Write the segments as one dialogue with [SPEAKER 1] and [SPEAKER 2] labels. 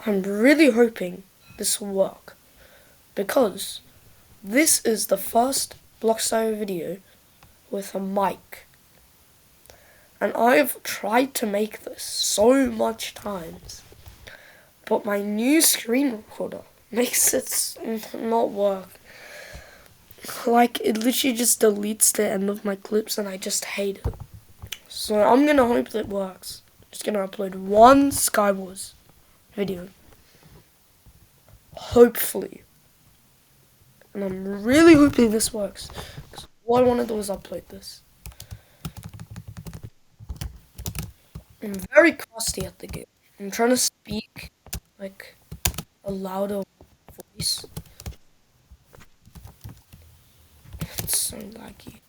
[SPEAKER 1] I'm really hoping this will work, because this is the first Bloxd video with a mic. And I've tried to make this so much times, but my new screen recorder makes it not work. Like, it literally just deletes the end of my clips and I just hate it. So I'm gonna hope that it works. Just gonna upload one Skywars video. Hopefully. And I'm really hoping this works, because all I want to do is upload this. I'm very crusty at the game. I'm trying to speak like a louder voice. It's so laggy.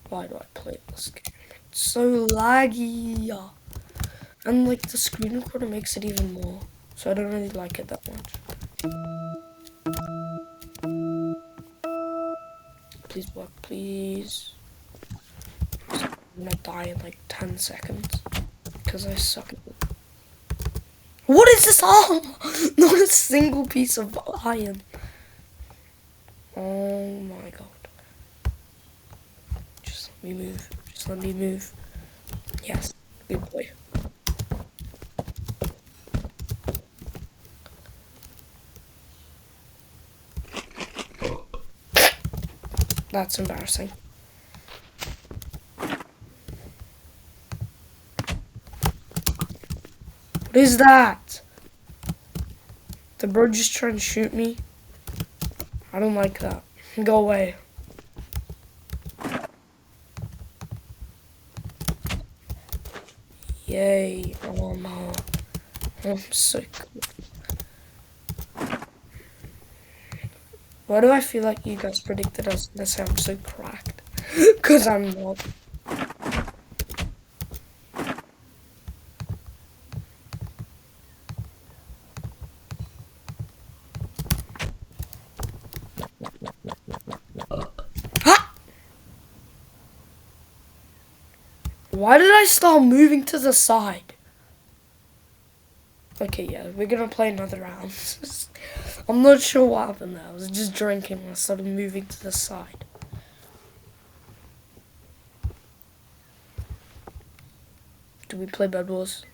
[SPEAKER 1] Why do I play this game? It's so laggy. And like the screen recorder makes it even more. So I don't really like it that much. Please work, please. I'm gonna die in like 10 seconds. Because I suck at it. What is this arm? Not a single piece of iron. Oh my god. Just let me move. Just let me move. Yes, good boy. That's embarrassing. What is that? The bird just trying to shoot me? I don't like that. Go away. Yay. Oh no. I'm so cool. Why do I feel like you guys predicted I was gonna say I'm so cracked? Because I'm not. Ha! Why did I start moving to the side? Okay, yeah, we're gonna play another round. I'm not sure what happened there. I was just drinking and I started moving to the side. Do we play Bed Wars?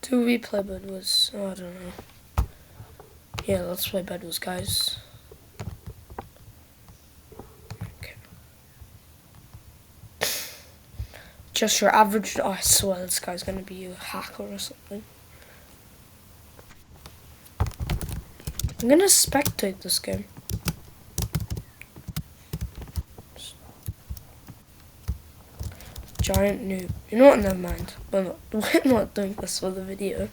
[SPEAKER 1] Do we play Bed Wars? Oh, I don't know. Yeah, let's play Bed Wars, guys. Okay. Just your average. Oh, I swear this guy's gonna be a hacker or something. I'm gonna spectate this game. Giant noob. You know what? Never mind. We're not doing this for the video.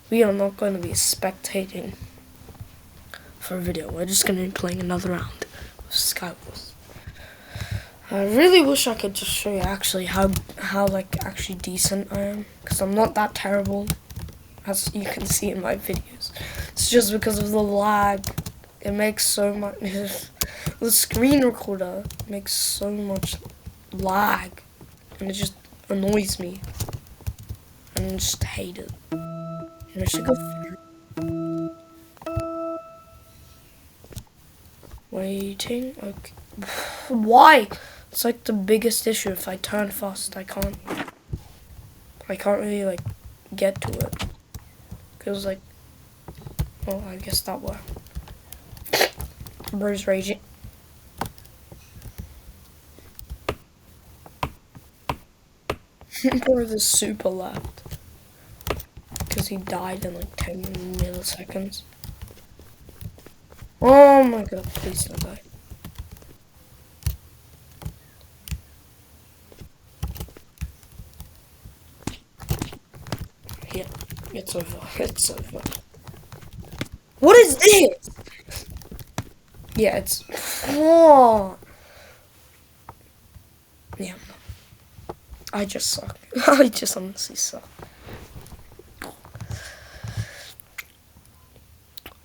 [SPEAKER 1] We are not going to be spectating for a video. We're just going to be playing another round of Skywars. I really wish I could just show you actually how like actually decent I am, because I'm not that terrible, as you can see in my videos. It's just because of the lag. It makes so much. The screen recorder makes so much lag. And it just annoys me. And I just hate it. And I should go through. Waiting. Okay. Why? It's like the biggest issue. If I turn fast, I can't really like get to it. Cause like, well, I guess that worked. Bro's raging. Bro, the super left. Because he died in like 10 milliseconds. Oh my god, please don't die. Yeah, it's over. It's over. What is this? Yeah, it's. Oh. Yeah. I just suck. I just honestly suck.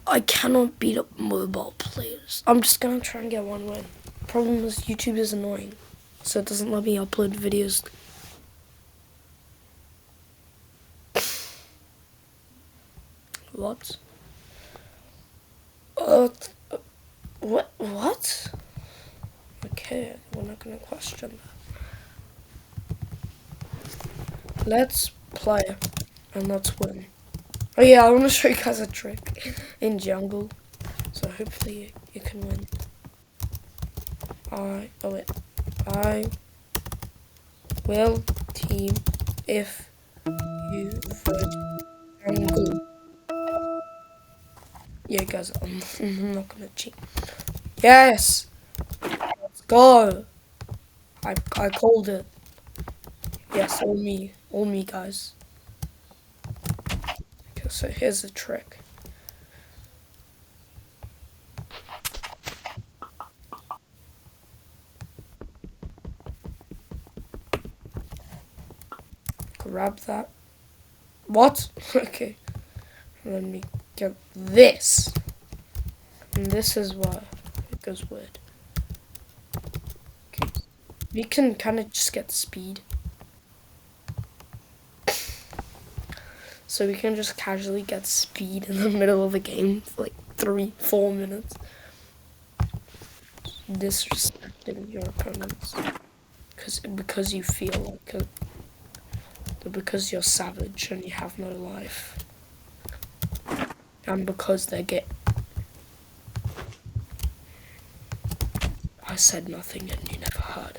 [SPEAKER 1] I cannot beat up mobile players. I'm just gonna try and get one win. Problem is YouTube is annoying, so it doesn't let me upload videos What? Uh, what? Okay, we're not gonna question that. Let's play and let's win. Oh yeah, I want to show you guys a trick in jungle. So hopefully you can win. I will team if you vote jungle. Yeah, guys, I'm not gonna cheat. Yes, let's go. I called it. Yes, all me, guys. Okay, so here's the trick. Grab that. What? Okay. Let me get this. And this is why it goes weird. Okay. We can kind of just get speed. So we can just casually get speed in the middle of a game for like 3-4 minutes. Disrespecting your opponents. Because you feel like it. Because you're savage and you have no life. And because they get... I said nothing and you never heard